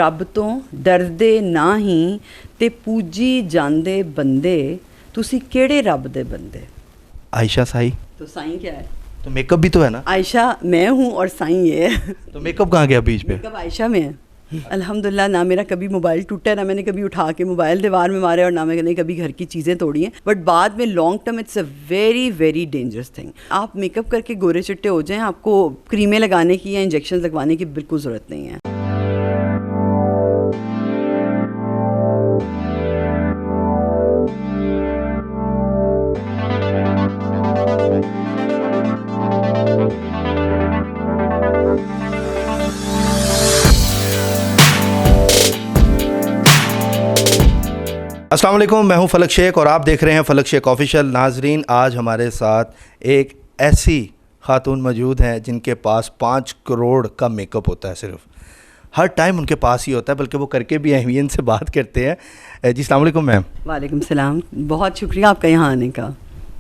ਰੱਬ ਤੋਂ ਡਰਦੇ ਨਾ ਹੀ ਤੇ ਪੂਜੀ ਜਾਂਦੇ ਬੰਦੇ ਤੁਸੀਂ ਕਿਹੜੇ ਰੱਬ ਦੇ ਬੰਦੇ। आयशा साई तो साईं क्या है? तो मेकअप भी तो है ना। आयशा मैं हूँ और साईं ये है। तो मेकअप कहाँ गया बीच पे? मेकअप आयशा में है। अल्हम्दुलिल्लाह ना मेरा कभी मोबाइल टूटा है, ना मैंने कभी उठा के मोबाइल दीवार में मारे और ना मैंने कभी घर की चीज़ें तोड़ी हैं। बट बाद में long term it's a very very dangerous thing. आप मेकअप करके गोरे चिट्टे हो जाएं, आपको क्रीमें लगाने की या इंजेक्शन लगवाने की बिल्कुल ज़रूरत नहीं है। अस्सलाम वालेकुम, मैं हूं फलक शेख और आप देख रहे हैं फलक शेख ऑफिशियल। नाजरीन, आज हमारे साथ एक ऐसी खातून मौजूद हैं जिनके पास 5 करोड़ का मेकअप होता है। सिर्फ हर टाइम उनके पास ही होता है, बल्कि वो करके भी हैं। इनसे बात करते हैं। जी अस्सलाम वालेकुम मैम। वालेकुम सलाम, बहुत शुक्रिया आपका यहाँ आने का।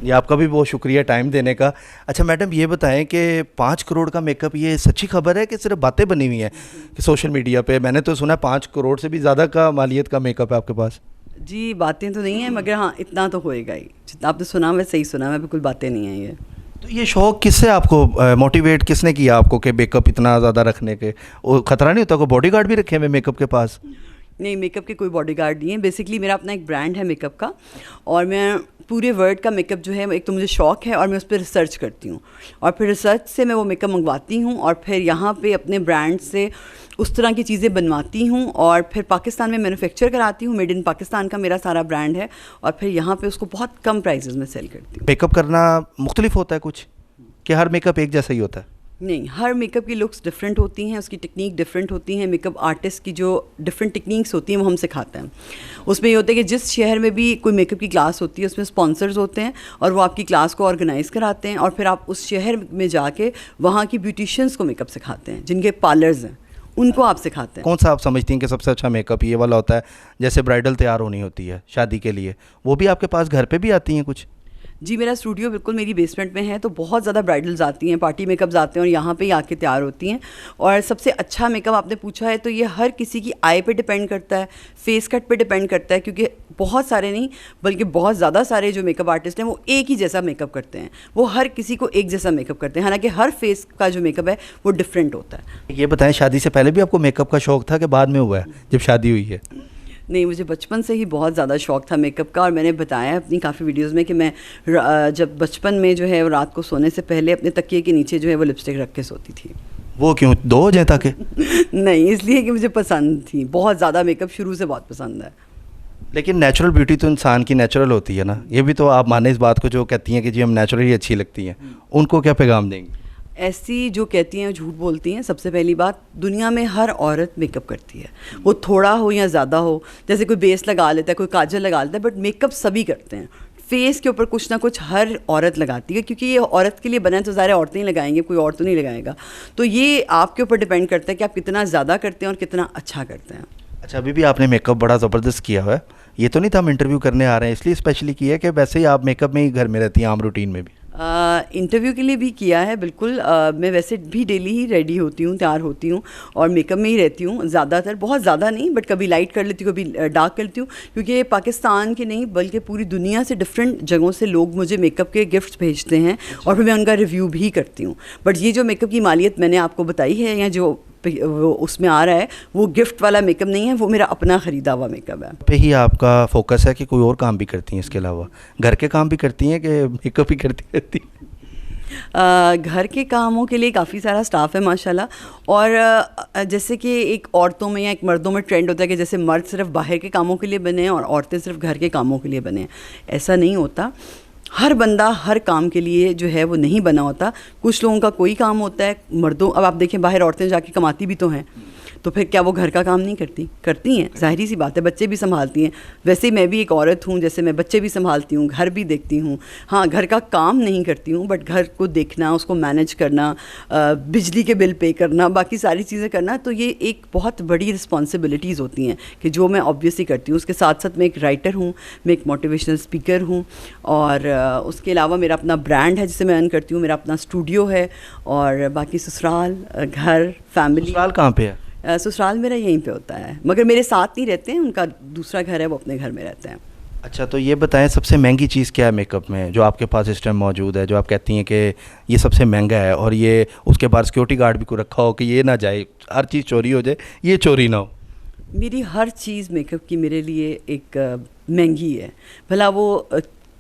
ये आपका भी बहुत शुक्रिया टाइम देने का। अच्छा मैडम, ये बताएं कि 5 करोड़ का मेकअप, ये सच्ची खबर है कि सिर्फ बातें बनी हुई हैं कि सोशल मीडिया पे? मैंने तो सुना 5 करोड़ से भी ज़्यादा का मालियत का मेकअप है आपके पास। जी बातें तो नहीं है, मगर हाँ इतना तो होएगा ही। जितना आपने सुना मैं सही सुना, मैं बिल्कुल बातें नहीं हैं ये। तो ये शौक़ किससे आपको मोटिवेट किसने किया आपको कि मेकअप इतना ज़्यादा रखने के? वो ख़तरा नहीं होता? कोई बॉडीगार्ड भी रखे हुए मेकअप के पास? नहीं, मेकअप के कोई बॉडीगार्ड नहीं है। बेसिकली मेरा अपना एक ब्रांड है मेकअप का, और मैं पूरे वर्ल्ड का मेकअप जो है, एक तो मुझे शौक़ है और मैं उस पर रिसर्च करती हूँ, और फिर रिसर्च से मैं वो मेकअप मंगवाती हूँ और फिर यहाँ पे अपने ब्रांड से उस तरह की चीज़ें बनवाती हूँ और फिर पाकिस्तान में मैन्युफैक्चर कराती हूँ। मेड इन पाकिस्तान का मेरा सारा ब्रांड है, और फिर यहाँ पे उसको बहुत कम प्राइसेस में सेल करती हूँ। मेकअप करना मुख्तलिफ होता है कुछ, कि हर मेकअप एक जैसा ही होता है? नहीं, हर मेकअप की लुक्स डिफरेंट होती हैं, उसकी टेक्निक डिफरेंट होती हैं। मेकअप आर्टिस्ट की जो डिफरेंट टेक्निक्स होती हैं वो हम सिखाते हैं। उसमें ये होता है कि जिस शहर में भी कोई मेकअप की क्लास होती है उसमें स्पॉन्सर्स होते हैं और वो आपकी क्लास को ऑर्गेनाइज़ कराते हैं, और फिर आप उस शहर में जाके वहाँ की ब्यूटिशियंस को मेकअप सिखाते हैं, जिनके पार्लर्स हैं उनको आप सिखाते हैं। कौन सा आप समझती हैं कि सबसे अच्छा मेकअप ये वाला होता है? जैसे ब्राइडल तैयार होनी होती है शादी के लिए, वो भी आपके पास घर पे भी आती हैं कुछ? जी, मेरा स्टूडियो बिल्कुल मेरी बेसमेंट में है, तो बहुत ज़्यादा ब्राइडल्स आती हैं, पार्टी मेकअप्स आते हैं और यहाँ पे ही आके तैयार होती हैं। और सबसे अच्छा मेकअप आपने पूछा है, तो ये हर किसी की आई पे डिपेंड करता है, फेस कट पे डिपेंड करता है, क्योंकि बहुत सारे नहीं बल्कि बहुत ज़्यादा सारे जो मेकअप आर्टिस्ट हैं वो एक ही जैसा मेकअप करते हैं, वो हर किसी को एक जैसा मेकअप करते हैं। हालांकि हर फेस का जो मेकअप है वो डिफरेंट होता है। ये बताएं, शादी से पहले भी आपको मेकअप का शौक़ था कि बाद में हुआ है जब शादी हुई है? नहीं, मुझे बचपन से ही बहुत ज़्यादा शौक़ था मेकअप का, और मैंने बताया अपनी काफ़ी वीडियोस में कि मैं जब बचपन में जो है रात को सोने से पहले अपने तकिए के नीचे जो है वो लिपस्टिक रख के सोती थी। वो क्यों, 2 हो जाए ताकि? नहीं, इसलिए कि मुझे पसंद थी, बहुत ज़्यादा मेकअप शुरू से बहुत पसंद है। लेकिन नेचुरल ब्यूटी तो इंसान की नेचुरल होती है ना, ये भी तो आप माने इस बात को, जो कहती हैं कि जी हम नेचुरली अच्छी लगती हैं, उनको क्या पैगाम देंगे? ऐसी जो कहती हैं झूठ बोलती हैं। सबसे पहली बात, दुनिया में हर औरत मेकअप करती है, वो थोड़ा हो या ज़्यादा हो। जैसे कोई बेस लगा लेता है, कोई काजल लगा लेता है, बट मेकअप सभी करते हैं। फेस के ऊपर कुछ ना कुछ हर औरत लगाती है, क्योंकि ये औरत के लिए बना है तो ज़ाहिर औरतें ही लगाएंगे, कोई और तो नहीं लगाएगा। तो ये आपके ऊपर डिपेंड करता है कि आप कितना ज़्यादा करते हैं और कितना अच्छा करते हैं। अच्छा, अभी भी आपने मेकअप बड़ा ज़बरदस्त किया हुआ है। ये तो नहीं था हम इंटरव्यू करने आ रहे हैं इसलिए स्पेशली किया है, कि वैसे ही आप मेकअप में ही घर में रहती हैं आम रूटीन में भी? इंटरव्यू के लिए भी किया है बिल्कुल। मैं वैसे भी डेली ही रेडी होती हूँ, तैयार होती हूँ और मेकअप में ही रहती हूँ ज़्यादातर। बहुत ज़्यादा नहीं, बट कभी लाइट कर लेती हूँ, कभी डार्क कर लेती हूँ, क्योंकि पाकिस्तान के नहीं बल्कि पूरी दुनिया से डिफरेंट जगहों से लोग मुझे मेकअप के गिफ्ट्स भेजते हैं और फिर मैं उनका रिव्यू भी करती हूँ। बट ये जो मेकअप की मालियत मैंने आपको बताई है, या जो वो उसमें आ रहा है, वो गिफ्ट वाला मेकअप नहीं है, वो मेरा अपना ख़रीदा हुआ मेकअप है। पे ही आपका फोकस है कि कोई और काम भी करती हैं इसके अलावा? घर के काम भी करती हैं कि मेकअप ही करती रहती हैं? घर के कामों के लिए काफ़ी सारा स्टाफ है माशाल्लाह। और जैसे कि एक औरतों में या एक मर्दों में ट्रेंड होता है कि जैसे मर्द सिर्फ बाहर के कामों के लिए बने हैं और औरतें सिर्फ घर के कामों के लिए बने हैं, ऐसा नहीं होता। हर बंदा हर काम के लिए जो है वो नहीं बना होता। कुछ लोगों का कोई काम होता है, मर्दों, अब आप देखें बाहर औरतें जाके कमाती भी तो हैं, तो फिर क्या वो घर का काम नहीं करती? करती हैं, ज़ाहिर सी बात है, बच्चे भी संभालती हैं। वैसे ही मैं भी एक औरत हूँ, जैसे मैं बच्चे भी संभालती हूँ, घर भी देखती हूँ। हाँ, घर का काम नहीं करती हूँ, बट घर को देखना, उसको मैनेज करना, बिजली के बिल पे करना, बाकी सारी चीज़ें करना, तो ये एक बहुत बड़ी रिस्पॉन्सिबिलिटीज़ होती हैं कि जो मैं ऑब्वियसली करती हूँ। उसके साथ साथ मैं एक राइटर हूँ, मैं एक मोटिवेशनल स्पीकर हूँ, और उसके अलावा मेरा अपना ब्रांड है जिससे मैं अर्न करती हूँ, मेरा अपना स्टूडियो है, और बाकी ससुराल, घर, फैमिली। ससुराल कहाँ पे है? ससुराल मेरा यहीं पे होता है, मगर मेरे साथ नहीं रहते हैं, उनका दूसरा घर है, वो अपने घर में रहते हैं। अच्छा, तो ये बताएं सबसे महंगी चीज़ क्या है मेकअप में जो आपके पास इस टाइम मौजूद है, जो आप कहती हैं कि ये सबसे महंगा है, और ये उसके बाद सिक्योरिटी गार्ड भी को रखा हो कि ये ना जाए, हर चीज़ चोरी हो जाए, ये चोरी ना हो? मेरी हर चीज़ मेकअप की मेरे लिए एक महंगी है, भला वो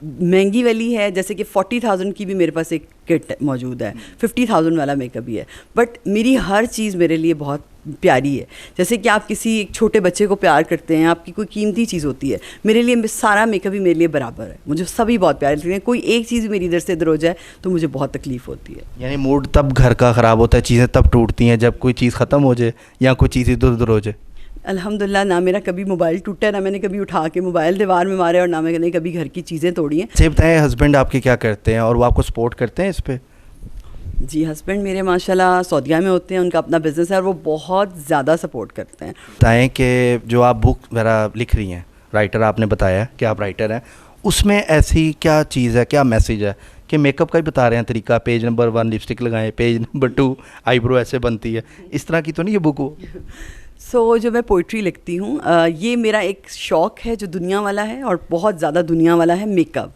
महंगी वाली है, जैसे कि 40,000 की भी मेरे पास एक किट मौजूद है, 50,000 वाला मेकअप भी है, बट मेरी हर चीज़ मेरे लिए बहुत प्यारी है। जैसे कि आप किसी एक छोटे बच्चे को प्यार करते हैं, आपकी कोई कीमती चीज़ होती है, मेरे लिए सारा मेकअप ही मेरे लिए बराबर है, मुझे सभी बहुत प्यारे लगते हैं। कोई एक चीज़ मेरी इधर से इधर हो जाए तो मुझे बहुत तकलीफ़ होती है। यानी मूड तब घर का ख़राब होता है, चीज़ें तब टूटती हैं जब कोई चीज़ ख़त्म हो जाए या कोई चीज़ इधर उधर हो जाए। अल्हम्दुलिल्लाह, ना मेरा कभी मोबाइल टूटा है, ना मैंने कभी उठा के मोबाइल दीवार में मारे, और ना मैंने कभी घर की चीज़ें तोड़ी हैं। से बताएं हस्बैंड आपके क्या करते हैं और वो आपको सपोर्ट करते हैं इस पे? जी, हस्बैंड मेरे माशाल्लाह सऊदीया में होते हैं, उनका अपना बिज़नेस है और वो बहुत ज़्यादा सपोर्ट करते हैं। बताएं कि जो आप बुक वगैरह लिख रही हैं, राइटर आपने बताया कि आप राइटर हैं, उसमें ऐसी क्या चीज़ है, क्या मैसेज है कि मेकअप का ही बता रहे हैं तरीका, पेज नंबर 1 लिपस्टिक लगाएं, पेज नंबर 2 आईब्रो ऐसे बनती है, इस तरह की तो नहीं ये बुक हो? जो मैं पोइट्री लिखती हूँ, ये मेरा एक शौक़ है जो दुनिया वाला है, और बहुत ज़्यादा दुनिया वाला है मेकअप।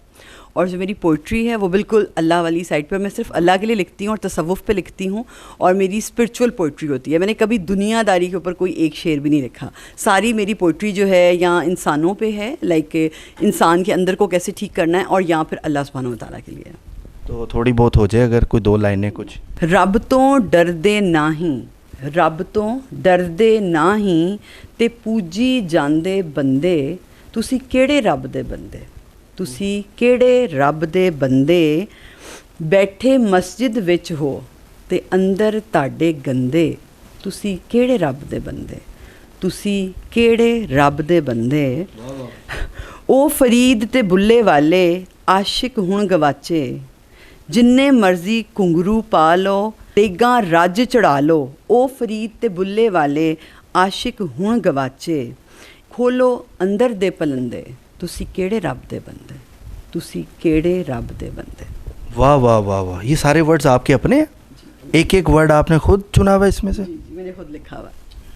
और जो मेरी पोइट्री है वो बिल्कुल अल्लाह वाली साइड पर, मैं सिर्फ अल्लाह के लिए लिखती हूँ और तसव्वुफ़ पे लिखती हूँ, और मेरी स्पिरिचुअल पोइट्री होती है। मैंने कभी दुनियादारी के ऊपर कोई एक शेर भी नहीं लिखा। सारी मेरी पोइट्री जो है या इंसानों पे है, लाइक इंसान के अंदर को कैसे ठीक करना है, और या फिर अल्लाह सुब्हानो व तआला के लिए। तो थोड़ी बहुत हो जाए अगर कोई 2 लाइनें कुछ। रब तो डरदे नाही, रब तो डरदे नाही, ते पूजी जांदे बंदे, तुसी केड़े रब दे बंदे, तुसी केड़े रब दे बंदे, बैठे मस्जिद विच हो ते अंदर ताडे गंदे, तुसी केड़े रब दे बंदे, तुसी केड़े रब दे बंदे। ओ फरीद ते बुल्ले वाले, आशिक हुण गवाचे, जिन्ने मर्जी घुंगरू पा लो, तेगा रज चढ़ा लो। ओ फरीद ते बुल्ले वाले, आशिक हुण गवाचे, खोलो अंदर दे पलंदे, तुसी केड़े रब दे बंदे, तुसी केड़े रब दे बंदे। वाह वाह वाह वाह, ये सारे वर्ड्स आपके अपने हैं? एक एक वर्ड आपने खुद चुना हुआ इसमें से? जी, मैंने खुद लिखा हुआ।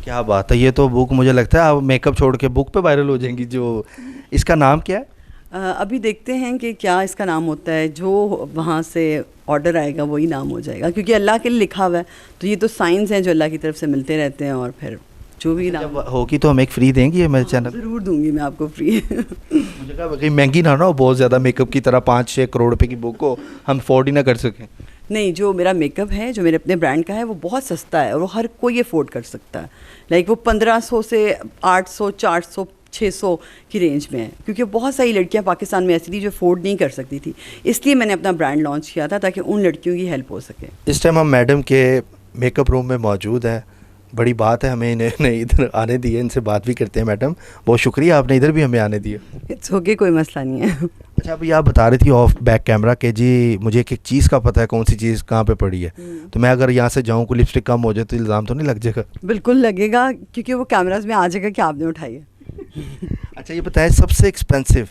क्या बात है, ये तो बुक मुझे लगता है आप मेकअप छोड़ के बुक पे वायरल हो जाएंगी। जो इसका नाम क्या है? अभी देखते हैं कि क्या इसका नाम होता है, जो वहाँ से ऑर्डर आएगा वही नाम हो जाएगा, क्योंकि अल्लाह के लिए लिखा हुआ है, तो ये तो साइंस हैं जो अल्लाह की तरफ से मिलते रहते हैं, और फिर जो भी नाम जब होगी तो हम एक फ्री देंगी ये मेरे चैनल? ज़रूर दूंगी मैं आपको फ्री। मुझे कहा कहीं महंगी ना हो बहुत ज़्यादा, मेकअप की तरह 5-6 करोड़ रुपए की बुक हो हम अफोर्ड ही ना कर सकें। नहीं, जो मेरा मेकअप है, जो मेरे अपने ब्रांड का है, वो बहुत सस्ता है और वो हर कोई अफोर्ड कर सकता है। लाइक वो 1500 से 800, 400, 600 की रेंज में है, क्योंकि बहुत सारी लड़कियां पाकिस्तान में ऐसी थी जो अफोर्ड नहीं कर सकती थी, इसलिए मैंने अपना ब्रांड लॉन्च किया था ताकि उन लड़कियों की हेल्प हो सके। इस टाइम हम मैडम के मेकअप रूम में मौजूद हैं, बड़ी बात है हमें इन्हें इधर आने दिए, इनसे बात भी करते हैं। मैडम बहुत शुक्रिया, आपने इधर भी हमें आने दिया। इट्स ओके, कोई मसला नहीं है। अच्छा, अभी आप बता रही थी ऑफ बैक कैमरा के जी मुझे एक चीज़ का पता है, कौन सी चीज़ कहाँ पे पड़ी है, तो मैं अगर यहाँ से जाऊँ कोई लिपस्टिक कम हो जाए तो इल्ज़ाम तो नहीं लग जाएगा? बिल्कुल लगेगा, क्योंकि वो कैमराज में आ जाएगा कि आपने उठाई है। अच्छा, ये बताएं सबसे एक्सपेंसिव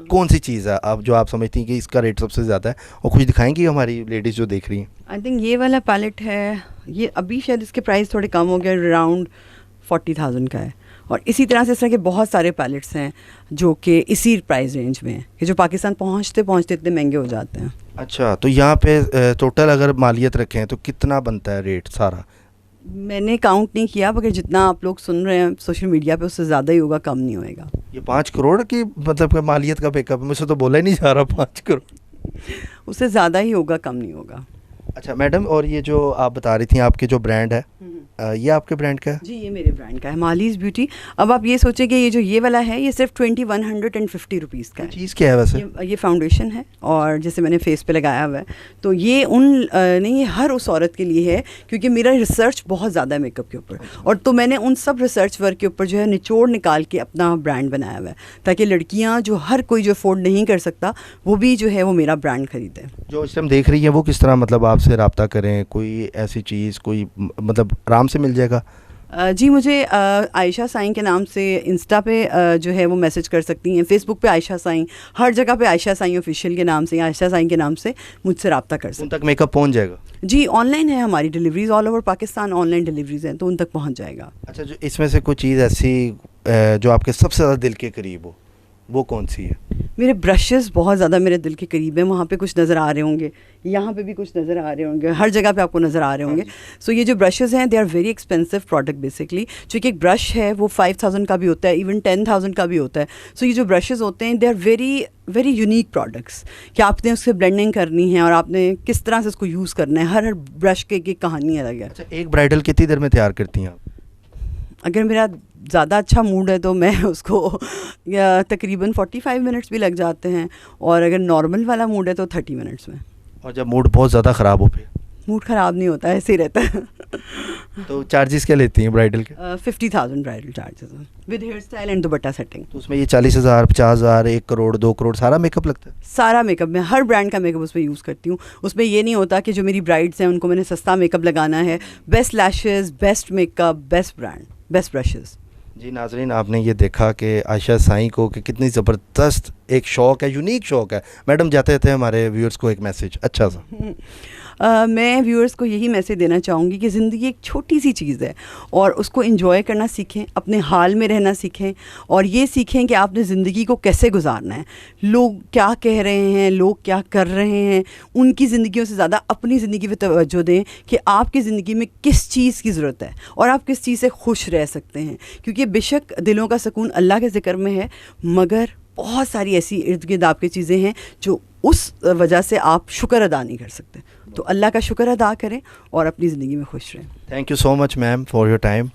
कौन सी चीज़ है आप जो आप समझती हैं कि इसका रेट सबसे ज़्यादा है, और कुछ दिखाएंगी हमारी लेडीज़ जो देख रही हैं? आई थिंक ये वाला पैलेट है, ये अभी शायद इसके प्राइस थोड़े कम हो गए, अराउंड 40,000 का है, और इसी तरह से इस तरह के बहुत सारे पैलेट्स हैं जो कि इसी प्राइस रेंज में हैं, कि जो पाकिस्तान पहुंचते पहुंचते इतने महंगे हो जाते हैं। अच्छा, तो यहाँ पे टोटल अगर मालियत रखें तो कितना बनता है रेट सारा? मैंने काउंट नहीं किया, मगर जितना आप लोग सुन रहे हैं सोशल मीडिया पे उससे ज़्यादा ही होगा, कम नहीं होएगा। ये 5 करोड़ की मतलब कि मालियत का मेकअप, मुझसे तो बोला ही नहीं जा रहा 5 करोड़। उससे ज़्यादा ही होगा, कम नहीं होगा। अच्छा मैडम, और ये जो आप बता रही थी आपके जो ब्रांड है, ये आपके ब्रांड का है? जी, ये मेरे ब्रांड का है, मालीज़ ब्यूटी। अब आप ये सोचें कि ये जो ये वाला है ये सिर्फ 2150 रुपीज़ का है। चीज़ क्या है वैसे? ये फाउंडेशन है, और जैसे मैंने फेस पे लगाया हुआ है, तो ये नहीं, ये हर उस औरत के लिए है, क्योंकि मेरा रिसर्च बहुत ज़्यादा है मेकअप के ऊपर, और तो मैंने उन सब रिसर्च वर्क के ऊपर जो है निचोड़ निकाल के अपना ब्रांड बनाया हुआ है, ताकि लड़कियाँ जो हर कोई जो अफोर्ड नहीं कर सकता वो भी जो है वो मेरा ब्रांड खरीदें। जो इस टाइम देख रही है वो किस तरह मतलब आपसे रब्ता करें, कोई ऐसी चीज़ कोई मतलब आराम से मिल जाएगा? जी मुझे आयशा साईं के नाम से इंस्टा पे जो है वो मैसेज कर सकती हैं, फेसबुक पे आयशा साईं, हर जगह पे आयशा साईं ऑफिशियल के नाम से या आयशा साईं के नाम से मुझसे रब्ता कर उन सकते तक मेकअप पहुंच जाएगा? हैं। जी ऑनलाइन है हमारी deliveries, all over Pakistan online deliveries हैं, तो उन तक पहुंच जाएगा। अच्छा, जो इसमें से कोई चीज़ ऐसी जो आपके सबसे ज़्यादा दिल के करीब हो, वो कौन सी है? मेरे ब्रशेस बहुत ज़्यादा मेरे दिल के करीब हैं। वहाँ पे कुछ नज़र आ रहे होंगे, यहाँ पे भी कुछ नज़र आ रहे होंगे, हर जगह पे आपको नज़र आ रहे होंगे। सो ये जो ब्रशेस हैं they are very expensive product basically. चूँकि एक ब्रश है वो 5000 का भी होता है, इवन 10,000 का भी होता है। सो ये जो ब्रशेस होते हैं they are very very unique products कि आपने उससे ब्लेंडिंग करनी है और आपने किस तरह से उसको यूज़ करना है। हर ब्रश की एक कहानी अलग है। अच्छा, एक ब्राइडल कितनी देर में तैयार करती हैं आप? अगर मेरा ज़्यादा अच्छा मूड है तो मैं उसको या तकरीबन 45 मिनट्स भी लग जाते हैं, और अगर नॉर्मल वाला मूड है तो 30 मिनट्स में। और जब मूड बहुत ज़्यादा ख़राब हो फिर? मूड ख़राब नहीं होता है, ऐसे ही रहता है। तो चार्जेस क्या लेती हैं ब्राइडल के? 50,000 bridal charges with hair style and dupatta setting. तो उसमें ये 40,000, 50,000, 1 करोड़, 2 करोड़ सारा मेकअप लगता है? सारा मेकअप, मैं हर ब्रांड का मेकअप उसमें यूज़ करती हूँ। उसमें ये नहीं होता कि जो मेरी ब्राइड्स हैं उनको मैंने सस्ता मेकअप लगाना है। Best lashes, best makeup, best brand, best brushes. जी नाजरीन, आपने ये देखा कि आयशा साईं को कि कितनी ज़बरदस्त एक शौक़ है, यूनिक शौक़ है। मैडम जाते थे हमारे व्यूअर्स को एक मैसेज अच्छा सा। मैं व्यूअर्स को यही मैसेज देना चाहूँगी कि ज़िंदगी एक छोटी सी चीज़ है और उसको एंजॉय करना सीखें, अपने हाल में रहना सीखें, और ये सीखें कि आपने ज़िंदगी को कैसे गुजारना है। लोग क्या कह रहे हैं, लोग क्या कर रहे हैं, उनकी ज़िंदगियों से ज़्यादा अपनी ज़िंदगी पे तवज्जो दें कि आपकी ज़िंदगी में किस चीज़ की ज़रूरत है और आप किस चीज़ से खुश रह सकते हैं। क्योंकि बेशक दिलों का सुकून अल्लाह के ज़िक्र में है, मगर बहुत सारी ऐसी इर्द गिर्द आपकी चीज़ें हैं जो उस वजह से आप शुक्र अदा नहीं कर सकते। तो अल्लाह का शुक्र अदा करें और अपनी ज़िंदगी में खुश रहें। Thank you so much ma'am for your time.